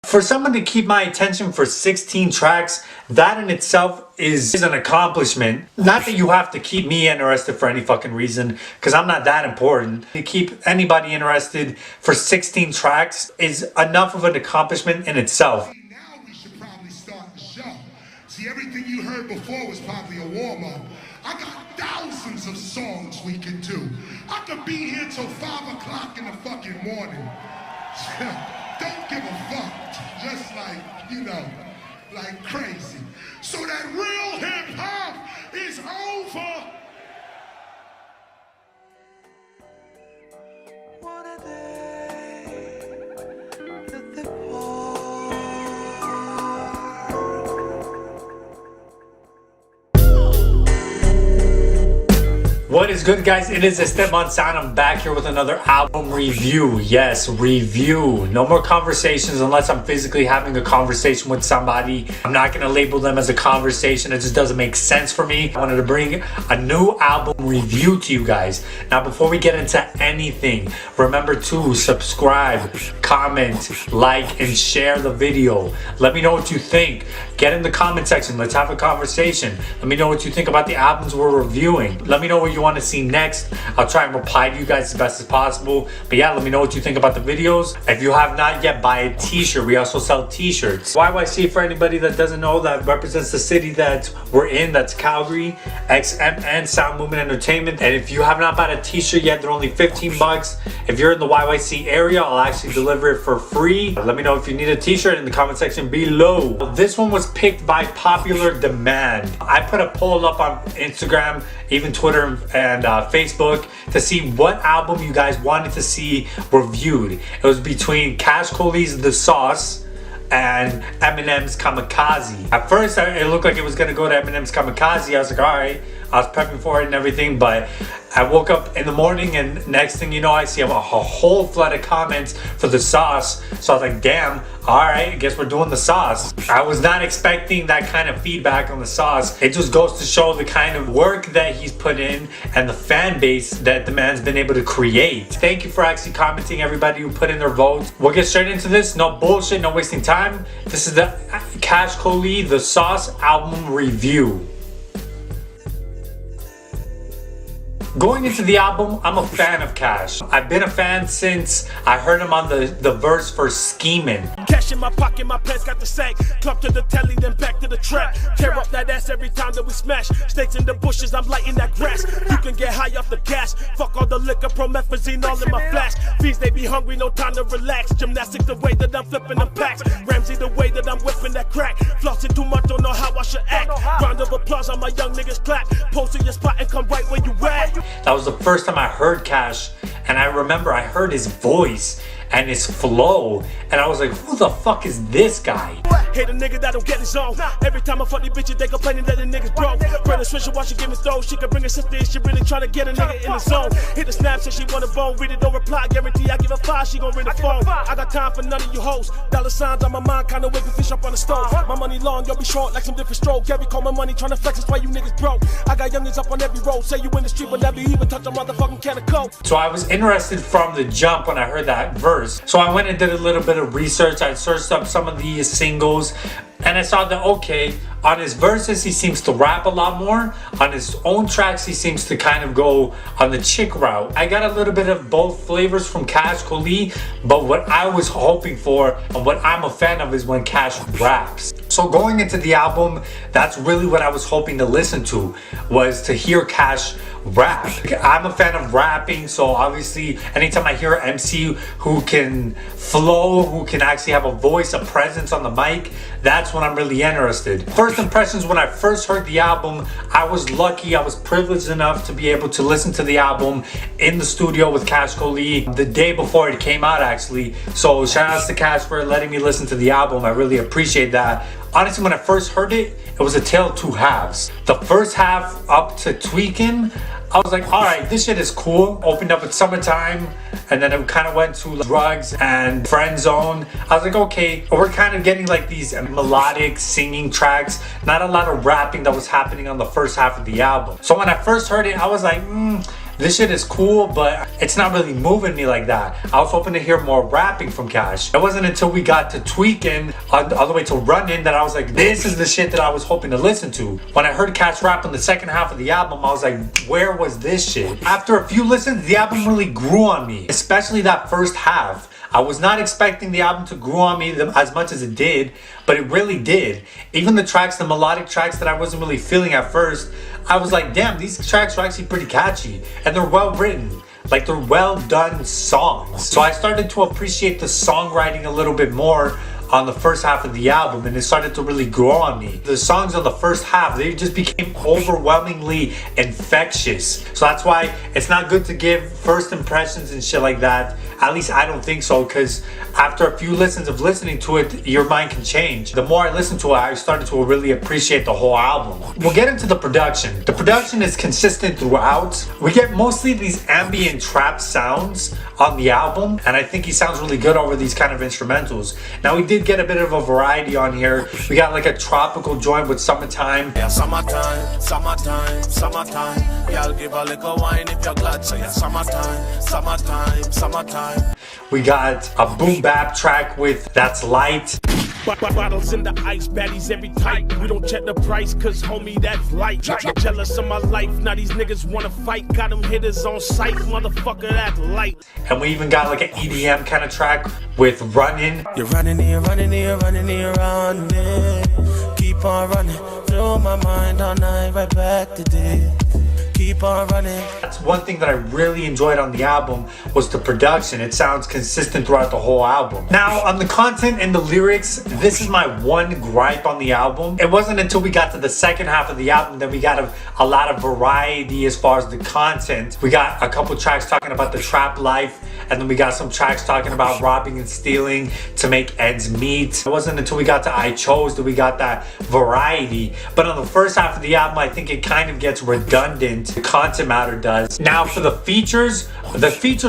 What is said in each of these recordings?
For someone to keep my attention for 16 tracks, that in itself is an accomplishment. Not that you have to keep me interested for any fucking reason, because I'm not that important. To keep anybody interested for 16 tracks is enough of an accomplishment in itself. Now we should probably start the show. See, everything you heard before was probably a warm-up. I got thousands of songs we could do. I could be here till 5 o'clock in the fucking morning. Don't give a fuck. Just like, you know, like crazy. So that real hip-hop is over. One a day that they pour. What is good, guys? It is Esteban Xound. I'm back here with another album review. Yes, review. No more conversations unless I'm physically having a conversation with somebody. I'm not going to label them as a conversation. It just doesn't make sense for me. I wanted to bring a new album review to you guys. Now, before we get into anything, remember to subscribe, comment, like, and share the video. Let me know what you think. Get in the comment section. Let's have a conversation. Let me know what you think about the albums we're reviewing. Let me know what you want to see next. I'll try and reply to you guys as best as possible. But yeah, let me know what you think about the videos. If you have not yet, buy a t-shirt. We also sell t-shirts. YYC, for anybody that doesn't know, that represents the city that we're in. That's Calgary. XMN, Xound Movement Entertainment. And if you have not bought a t-shirt yet, they're only 15 bucks. If you're in the YYC area, I'll actually deliver it for free. Let me know if you need a t-shirt in the comment section below. This one was picked by popular demand. I put a poll up on Instagram, even Twitter and Facebook, to see what album you guys wanted to see reviewed. It was between Kash Colie's The Sauce and Eminem's Kamikaze. At first, it looked like it was gonna go to Eminem's Kamikaze. I was like, all right. I was prepping for it and everything, but I woke up in the morning and next thing you know, I see a whole flood of comments for The Sauce. So I was like, damn, all right, I guess we're doing The Sauce. I was not expecting that kind of feedback on The Sauce. It just goes to show the kind of work that he's put in and the fan base that the man's been able to create. Thank you for actually commenting, everybody who put in their votes. We'll get straight into this. No bullshit, no wasting time. This is the Kash Colie The Sauce album review. Going into the album, I'm a fan of Kash. I've been a fan since I heard him on the verse for Schemin'. Cash in my pocket, my pants got the sack. Club to the telly, then back to the track. Tear up that ass every time that we smash. Snakes in the bushes, I'm lighting that grass. You can get high off the gas. Fuck all the liquor, promethazine all in my flask. Fiends, they be hungry, no time to relax. Gymnastics the way that I'm flipping them packs. Ramsey the way that I'm whipping that crack. Flossing too much, don't know how I should act. Round of applause on my young niggas clap. Post to your spot and come right where you at. That was the first time I heard Kash, and I remember I heard his voice and his flow, and I was like, who the fuck is this guy? Hate a nigga that don't get his own. Every time I fuck these bitches, they complaining that the niggas broke. Bring a switcher while she give me throw. She can bring a sister if she really trying to get a nigga in the zone. Hit the snap, say she want a bone. Read it, don't reply. Guarantee I give a 5, she gon' ring the phone. I got time for none of you hoes. Dollar signs on my mind, kinda waving fish up on the stove. My money long, you'll be short like some different stroke. Gary call my money, trying to flex, that's why you niggas broke. I got youngins up on every road. Say you in the street, but never even touch a motherfucking can of coke. So I was interested from the jump when I heard that verse. So I went and did a little bit of research. I searched up some of these singles, and I saw that, okay, on his verses he seems to rap a lot more. On his own tracks he seems to kind of go on the chick route. I got a little bit of both flavors from Kash Colie, but what I was hoping for and what I'm a fan of is when Kash raps. So going into the album, that's really what I was hoping to listen to, was to hear Kash rap. I'm a fan of rapping, so obviously anytime I hear an MC who can flow, who can actually have a voice, a presence on the mic, that's when I'm really interested. First impressions, when I first heard the album, I was lucky, I was privileged enough to be able to listen to the album in the studio with Kash Colie the day before it came out, actually. So shout outs to Kash for letting me listen to the album. I really appreciate that. Honestly, when I first heard it, it was a tale of two halves. The first half up to Tweaking, I was like, all right, this shit is cool. Opened up with Summertime, and then it kind of went to Drugs and Friend Zone. I was like, okay, we're kind of getting like these melodic singing tracks, not a lot of rapping that was happening on the first half of the album. So when I first heard it, I was like, this shit is cool, but it's not really moving me like that. I was hoping to hear more rapping from Kash. It wasn't until we got to Tweaking all the way to Running that I was like, this is the shit that I was hoping to listen to. When I heard Kash rap on the second half of the album, I was like, where was this shit? After a few listens, the album really grew on me, especially that first half. I was not expecting the album to grow on me as much as it did, but it really did. Even the tracks, the melodic tracks that I wasn't really feeling at first, I was like, damn, these tracks are actually pretty catchy and they're well written. Like, they're well done songs. So I started to appreciate the songwriting a little bit more on the first half of the album, and it started to really grow on me. The songs on the first half, they just became overwhelmingly infectious. So that's why it's not good to give first impressions and shit like that. At least I don't think so, because after a few listens of listening to it, your mind can change. The more I listened to it, I started to really appreciate the whole album. We'll get into the production. The production is consistent throughout. We get mostly these ambient trap sounds on the album, and I think he sounds really good over these kind of instrumentals. Now, we did get a bit of a variety on here. We got like a tropical joint with Summertime. Yeah, summertime, summertime, summertime. Y'all give a little wine if you're glad. So yeah, summertime, summertime, summertime. We got a boom bap track with That's Light. Bottles in the ice, baddies every type. We don't check the price, cause homie, that's light. Jealous of my life, now these niggas wanna fight. Got them hitters on sight, motherfucker, that's light. And we even got like an EDM kind of track with Running. You're running here, running here, running here, running. Keep on running, through my mind all night, right back to day. Keep on running. That's one thing that I really enjoyed on the album, was the production. It sounds consistent throughout the whole album. Now, on the content and the lyrics, this is my one gripe on the album. It wasn't until we got to the second half of the album that we got a lot of variety as far as the content. We got a couple tracks talking about the trap life, and then we got some tracks talking about robbing and stealing to make ends meet. It wasn't until we got to I Chose that we got that variety. But on the first half of the album, I think it kind of gets redundant. The content matter does. Now, for the features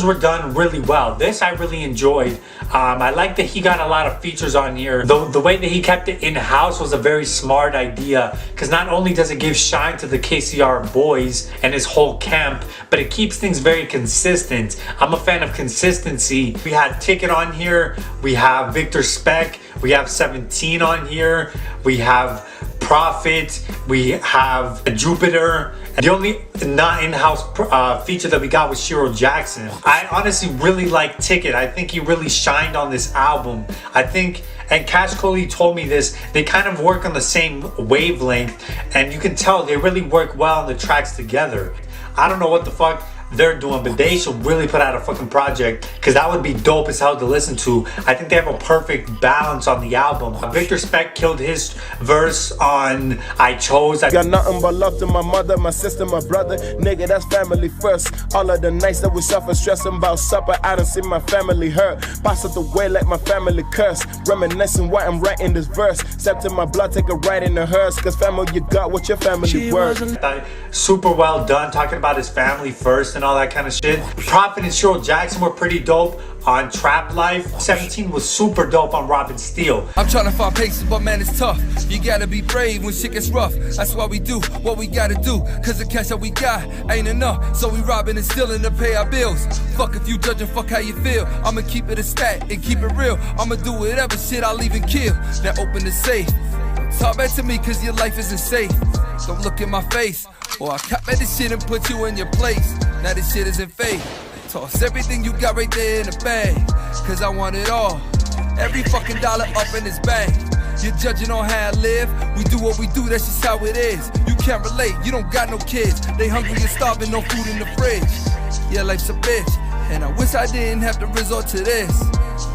were done really well. This I really enjoyed. I like that he got a lot of features on here. The way that he kept it in-house was a very smart idea, because not only does it give shine to the KCR boys and his whole camp, but it keeps things very consistent. I'm a fan of consistency. We had Ticket on here, we have Victor Spec, we have 17 on here, we have Prophet, we have Jupitxer. The only not in-house feature that we got was Shiro Jackson. I honestly really like Ticket. I think he really shined on this album. I think, and Kash Colie told me this, they kind of work on the same wavelength, and you can tell they really work well on the tracks together. I don't know what the fuck they're doing, but they should really put out a fucking project, because that would be dope as hell to listen to. I think they have a perfect balance on the album. Victor Spec killed his verse on I Chose. Got nothing but love to my mother, my sister, my brother. Nigga, that's family first. All of the nights that we suffer, stressing about supper, I done seen my family hurt. Pass it away like my family curse. Reminiscing why I'm writing this verse. Step in my blood, take a ride in the hearse. Cause family, you got what your family worth. Super well done, talking about his family first and all that kind of shit. Prophet and Shiro Jackson were pretty dope on Trap Life. 17 was super dope on Rob and Steal. I'm trying to find patience, but man, it's tough. You gotta be brave when shit gets rough. That's why we do what we gotta do. Cause the cash that we got ain't enough. So we robbing and stealing to pay our bills. Fuck if you judging, fuck how you feel. I'ma keep it a stat and keep it real. I'ma do whatever shit I'll even kill. Now open the safe. Talk back to me cause your life isn't safe. Don't look in my face, or I'll cut back this shit and put you in your place. Now this shit isn't fake. Toss everything you got right there in the bag, cause I want it all. Every fucking dollar up in this bag. You're judging on how I live. We do what we do, that's just how it is. You can't relate, you don't got no kids. They hungry and starving, no food in the fridge. Yeah, life's a bitch, and I wish I didn't have to resort to this.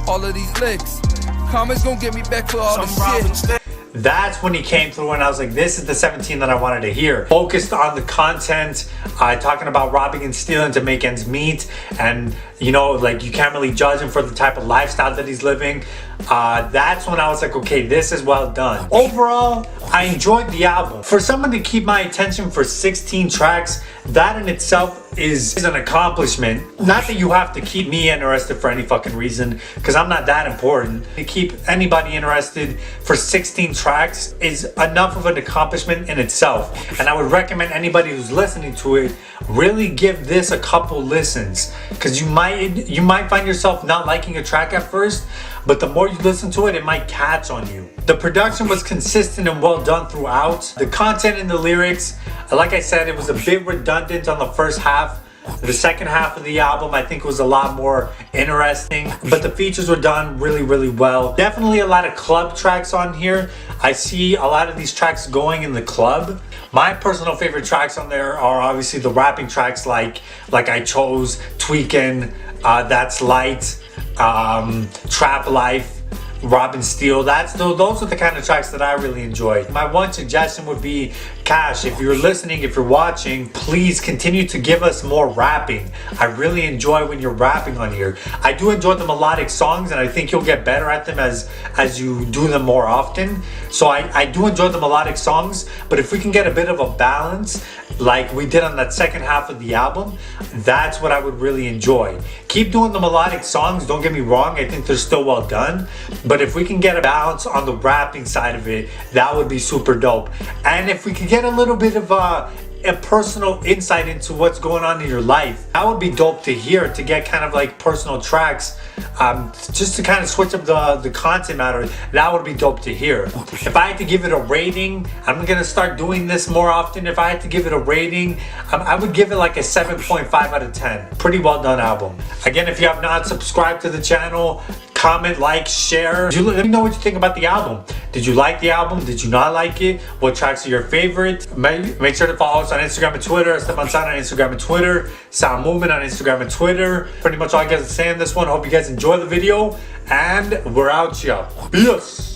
All of these licks, karma's gonna get me back for all the shit. That's when he came through and I was like, this is the 17 that I wanted to hear. Focused on the content, talking about robbing and stealing to make ends meet, and you know, like, you can't really judge him for the type of lifestyle that he's living. That's when I was like, okay, this is well done. Overall, I enjoyed the album. For someone to keep my attention for 16 tracks, that in itself is an accomplishment. Not that you have to keep me interested for any fucking reason, because I'm not that important. To keep anybody interested for 16 tracks is enough of an accomplishment in itself. And I would recommend anybody who's listening to it really give this a couple listens, because you might find yourself not liking a track at first, but the more you listen to it, it might catch on you. The production was consistent and well done throughout. The content in the lyrics, like I said, it was a bit redundant on the first half. The second half of the album, I think, was a lot more interesting, but the features were done really, really well. Definitely a lot of club tracks on here. I see a lot of these tracks going in the club. My personal favorite tracks on there are obviously the rapping tracks like I Chose, Tweakin', That's Light, Trap Life, Robin Steele. Those are the kind of tracks that I really enjoy. My one suggestion would be, Kash, if you're listening, if you're watching, please continue to give us more rapping. I really enjoy when you're rapping on here. I do enjoy the melodic songs, and I think you'll get better at them as you do them more often. So I do enjoy the melodic songs, but if we can get a bit of a balance like we did on that second half of the album, that's what I would really enjoy. Keep doing the melodic songs, don't get me wrong, I think they're still well done, but if we can get a balance on the rapping side of it, that would be super dope. And if we could get a little bit of a personal insight into what's going on in your life, that would be dope to hear, to get kind of like personal tracks, just to kind of switch up the content matter. That would be dope to hear. If I had to give it a rating, I'm gonna start doing this more often. If I had to give it a rating, I would give it like a 7.5 out of 10. Pretty well done album. Again, if you have not subscribed to the channel, comment, like, share. Let me know what you think about the album. Did you like the album? Did you not like it? What tracks are your favorite? Make sure to follow us on Instagram and Twitter. Esteban Xound on Instagram and Twitter. Xound Movement on Instagram and Twitter. Pretty much all I got to say on this one. Hope you guys enjoy the video, and we're out, y'all. Peace.